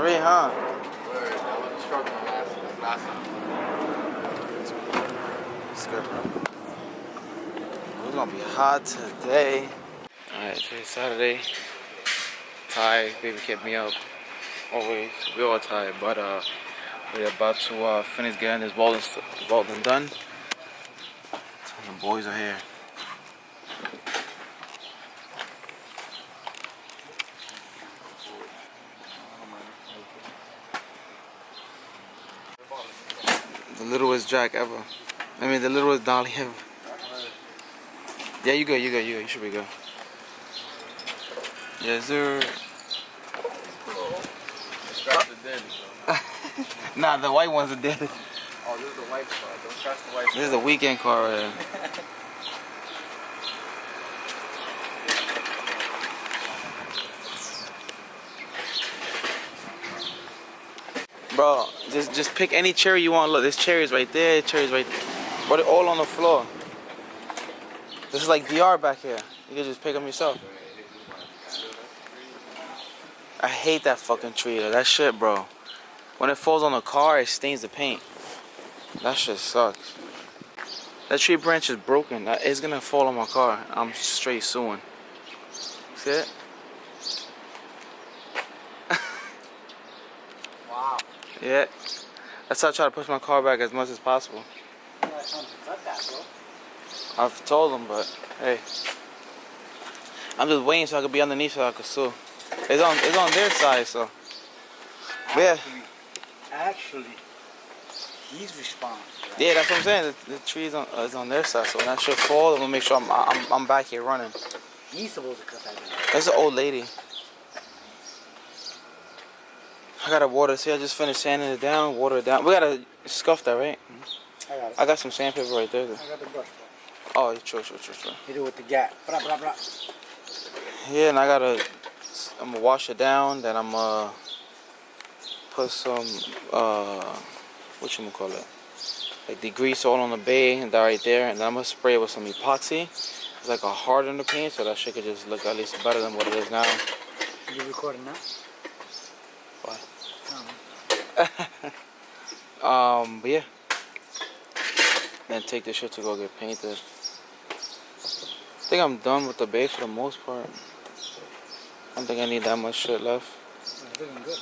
3, huh? Word, I wasn't struggling last time. It's good, bro. It's gonna be hot today. Alright, today's Saturday. Ty, baby kept me up. Always, we all tired, but we're about to finish getting this welding done. So the boys are here. The littlest Jack ever. I mean, the littlest Dolly ever. Yeah, you good. You should be good. Yes, sir. Scratch the dead. Nah, the white ones are dead. Oh, this is the white car. Don't scratch the white car. This is the weekend car right here. Bro, just pick any cherry you want. Look, there's cherries right there, cherries right there. But they're all on the floor. This is like DR back here. You can just pick them yourself. I hate that fucking tree. That shit, bro. When it falls on the car, it stains the paint. That shit sucks. That tree branch is broken. It's gonna fall on my car. I'm straight suing. See it? Wow. Yeah. That's how I try to push my car back as much as possible. I've told them, but hey, I'm just waiting so I could be underneath so I could sue. It's on their side, so yeah. Actually, he's responsible. Yeah, that's what I'm saying. The tree is on their side, so when that shit fall, I'm gonna make sure I'm back here running. He's supposed to cut that down. That's an old lady. I gotta water. See, I just finished sanding it down, water it down. We gotta scuff that, right? Mm-hmm. I got some sandpaper right there. I got the brush. Oh, true. Hit it with the gap. Blah, blah, blah. Yeah, and I'm gonna wash it down. Then I'm gonna put some whatchamacallit, like the grease all on the bay and that right there. And then I'm gonna spray it with some epoxy. It's like a harden the paint, so that shit could just look at least better than what it is now. You recording now? Why? Oh. But yeah. Then take this shit to go get painted. I think I'm done with the bay for the most part. I don't think I need that much shit left. It's looking good.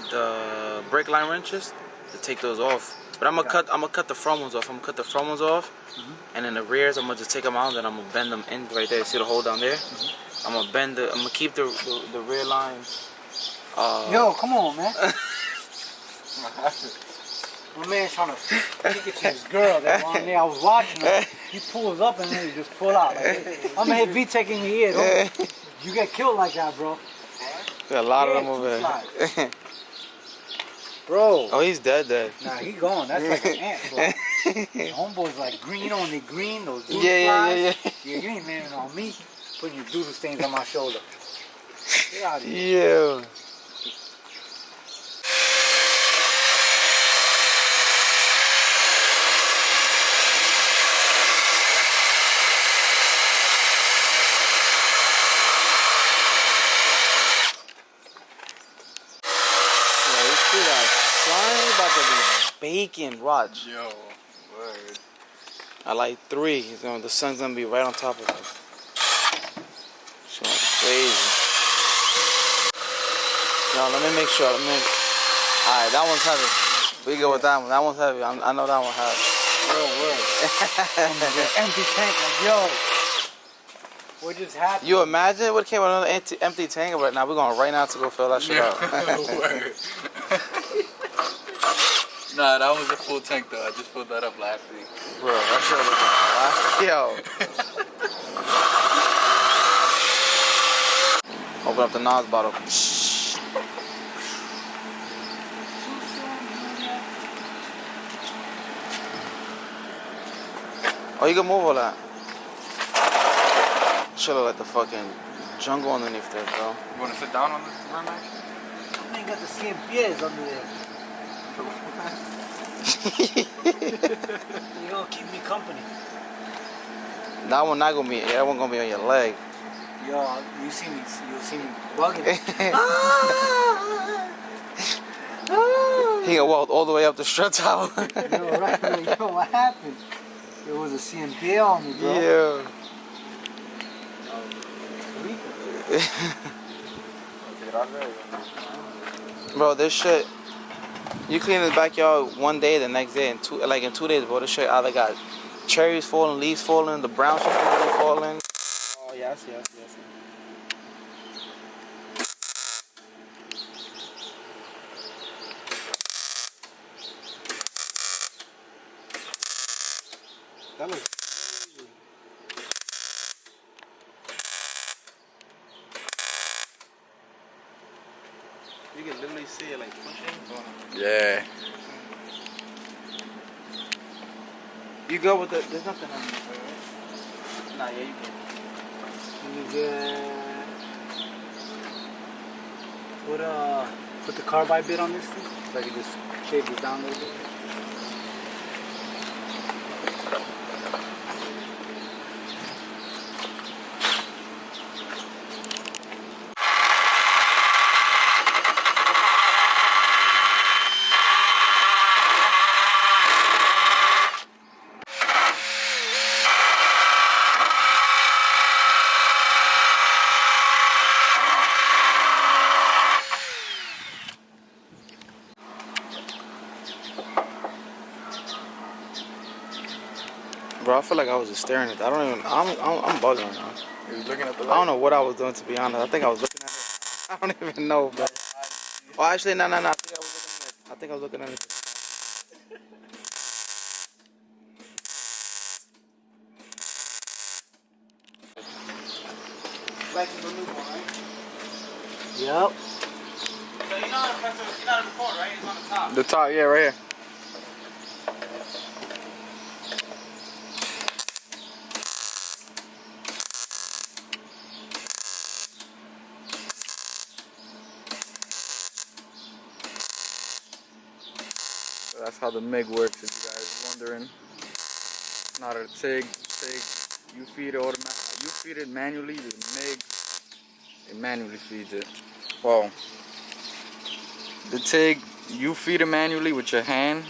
The brake line wrenches, to take those off. But I'm gonna cut the front ones off. I'm gonna cut the front ones off, and then the rears I'm gonna just take them out. And then I'm gonna bend them in right there. See the hole down there? I'm gonna keep the rear lines. Yo, come on, man. My man's trying to kick it to his girl. That one day I was watching him. He pulls up and then he just pull out. Like, I'm gonna hit V-Tech in your ear. You get killed like that, bro. Got a lot of them over there. Bro. Oh, he's dead. Nah, he gone. That's like an ant, bro. The homeboy's like green on the green. Those doodle Yeah. flies. Yeah, you ain't landing on me. Putting your doodle stains on my shoulder. Get out of here. Yeah. Bacon, watch. Yo, word. I like 3. The sun's gonna be right on top of us. It's gonna be crazy. No, let me make sure. Alright, that one's heavy. We go with that one. That one's heavy. I know that one heavy. Empty tank, like, yo. What just happened? You imagine what came with another empty tank right now? We're going right now to go fill that shit out. Word. Nah, that was a full tank though. I just filled that up last week. Bro, that shit was yo. Open up the Nas bottle. Oh, you can move all that. Should look like the fucking jungle underneath there, bro. You wanna sit down on the rim, man? I ain't got the same piers under there. You're gonna keep me company. That one not gonna be. That one gonna be on your leg. Yo, you'll see me bugging. He walked all the way up the strut tower. Yo, right, yo, what happened? It was a CMP on me, bro. Yeah. Bro, this shit, you clean the backyard one day, the next day, in 2 days, bro, this shit either got cherries falling, leaves falling, the brown shit falling. Oh, yes. That looks crazy. You can literally see it like pushing. Yeah. You go with the, there's nothing on this, right? Nah, yeah, you can. You get put the carbide bit on this thing so I can just shave this down a little bit. Bro, I feel like I was just staring at that. I'm bugging right now. He was looking at the I light. don't know what I was doing, to be honest. I think I was looking at it. I don't even know, bro. Oh, actually, no. I think I was looking at it. Like the new one, right? Yep. So you know how to record, right? It's on the top. The top, yeah, right here. So that's how the MIG works, if you guys are wondering. It's not a TIG. You feed it manually. The MIG, it manually feeds it. Well, the TIG, you feed it manually with your hand.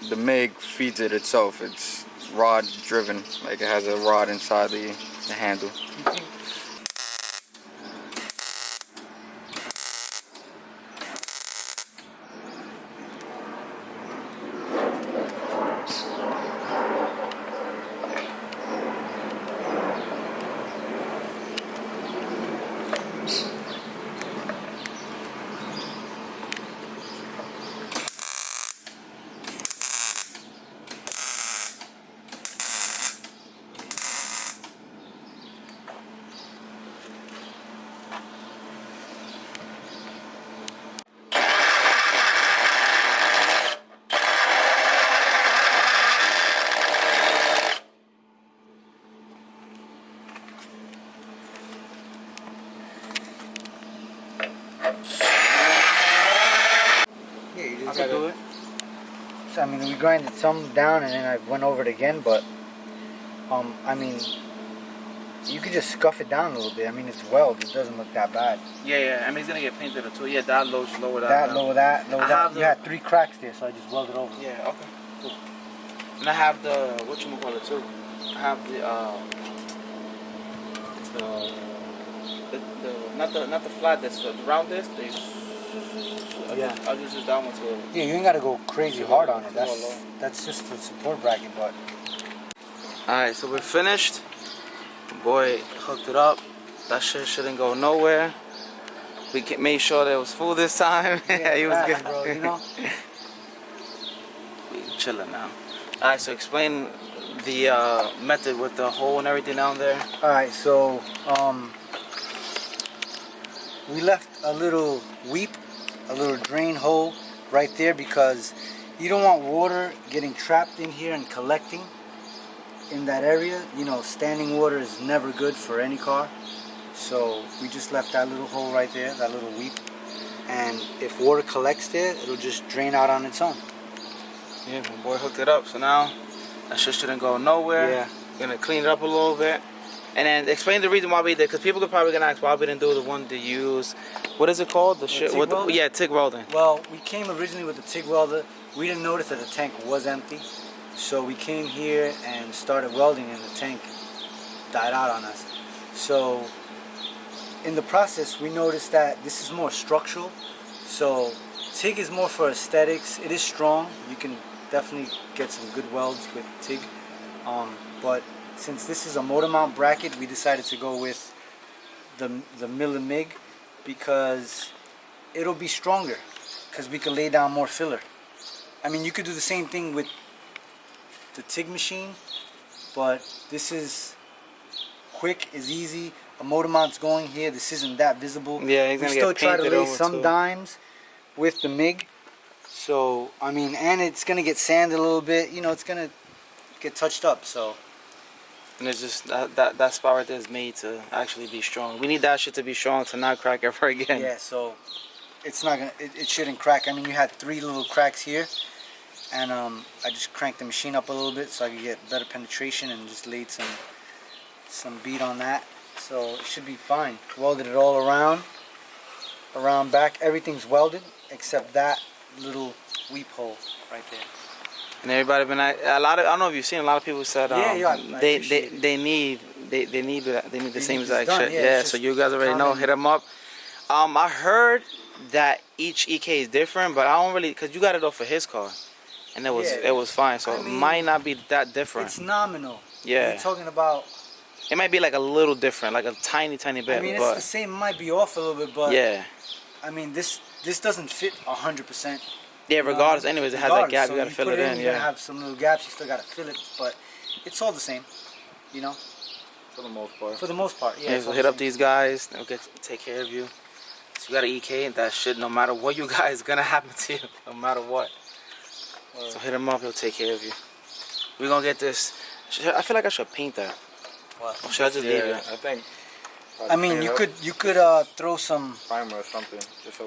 The MIG feeds it itself. It's rod driven, like it has a rod inside the handle. I can do it. So, I mean, we grinded some down and then I went over it again, but I mean, you could just scuff it down a little bit. I mean, it's weld. It doesn't look that bad. Yeah. I mean, it's gonna get painted too. Yeah, that lower that. That, down. lower that. You had 3 cracks there, so I just welded over. Yeah. Okay. Cool. And I have the whatchamacallit too. I have the not the flat disc, the round disc. I'll just use that one too. Yeah, you ain't gotta go crazy hard on it. That's just the support bracket, but. Alright, so we're finished. Boy hooked it up. That shit shouldn't go nowhere. We made sure that it was full this time. Yeah, he was good. bro, you know? We chilling now. Alright, so explain the method with the hole and everything down there. Alright, so we left a little weep, a little drain hole right there because you don't want water getting trapped in here and collecting in that area. You know, standing water is never good for any car. So we just left that little hole right there, that little weep. And if water collects there, it'll just drain out on its own. Yeah, my boy hooked it up, so now that shit shouldn't go nowhere. Yeah. We're gonna clean it up a little bit. And then explain the reason why we did, because people could probably gonna ask why we didn't do the one to use. What is it called? The shit. TIG welder? Yeah, TIG welding. Well, we came originally with the TIG welder. We didn't notice that the tank was empty, so we came here and started welding, and the tank died out on us. So in the process, we noticed that this is more structural. So TIG is more for aesthetics. It is strong. You can definitely get some good welds with TIG, but since this is a motor mount bracket, we decided to go with the Miller MIG because it'll be stronger because we can lay down more filler. I mean, you could do the same thing with the TIG machine, but this is quick, is easy. A motor mount's going here. This isn't that visible. Yeah, he's we gonna still get try to painted lay over some too. dimes with the MIG. So I mean, and it's gonna get sanded a little bit. You know, it's gonna get touched up. So. And it's just that spot right there is made to actually be strong. We need that shit to be strong to not crack ever again. Yeah, so it's not gonna. It shouldn't crack. I mean, you had 3 little cracks here, and I just cranked the machine up a little bit so I could get better penetration and just laid some bead on that. So it should be fine. Welded it all around back. Everything's welded except that little weep hole right there. And everybody been a lot of, I don't know if you've seen, a lot of people said they need the same exact shit. Yeah, so you guys already know. Hit them up. I heard that each EK is different, but I don't really, because you got it off of his car, and it was fine. So I mean, it might not be that different. It's nominal. Yeah. You're talking about. It might be like a little different, like a tiny bit. I mean, it's the same. Might be off a little bit, but yeah. I mean, this doesn't fit 100%. Yeah, regardless. Anyways, it has that gap. So you gotta fill it in. You're gonna have some little gaps. You still gotta fill it, but it's all the same. You know. For the most part. For the most part, yeah. So hit up these guys. They'll take care of you. So you got an EK and that shit. No matter what you guys, gonna happen to you. No matter what. So hit him up. He'll take care of you. We're gonna get this. I feel like I should paint that. What? Or should I just leave it? I think. I mean, you could throw some primer or something, just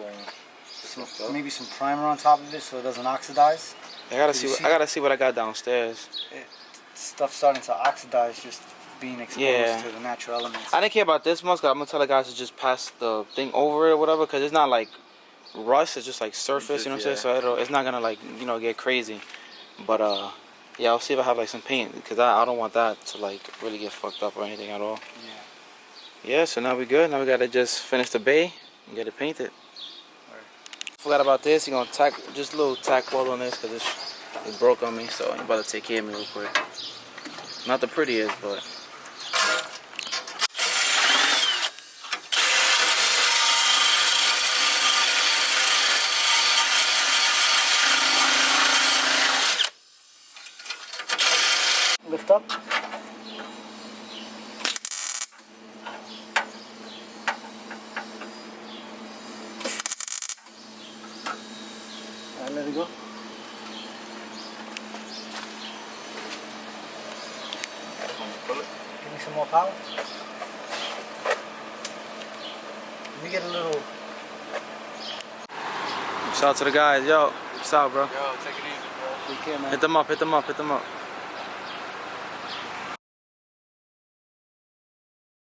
so maybe some primer on top of it so it doesn't oxidize. I gotta see what I got downstairs. Stuff starting to oxidize, just being exposed to the natural elements. I didn't care about this much. 'Cause I'm gonna tell the guys to just pass the thing over it or whatever, because it's not like rust. It's just like surface. You know what I'm saying? So it's not gonna like get crazy. But yeah, I'll see if I have like some paint, because I don't want that to like really get fucked up or anything at all. Yeah, so now we good. Now we gotta just finish the bay and get it painted. Forgot about this. You're gonna tack just a little tack weld on this because it broke on me. So I'm about to take care of me real quick. Not the prettiest, but. Lift up. Let it go. Give me some more power. Let me get a little. Shout out to the guys, yo. What's up, bro? Yo, take it easy, bro. Take care, man. Hit them up.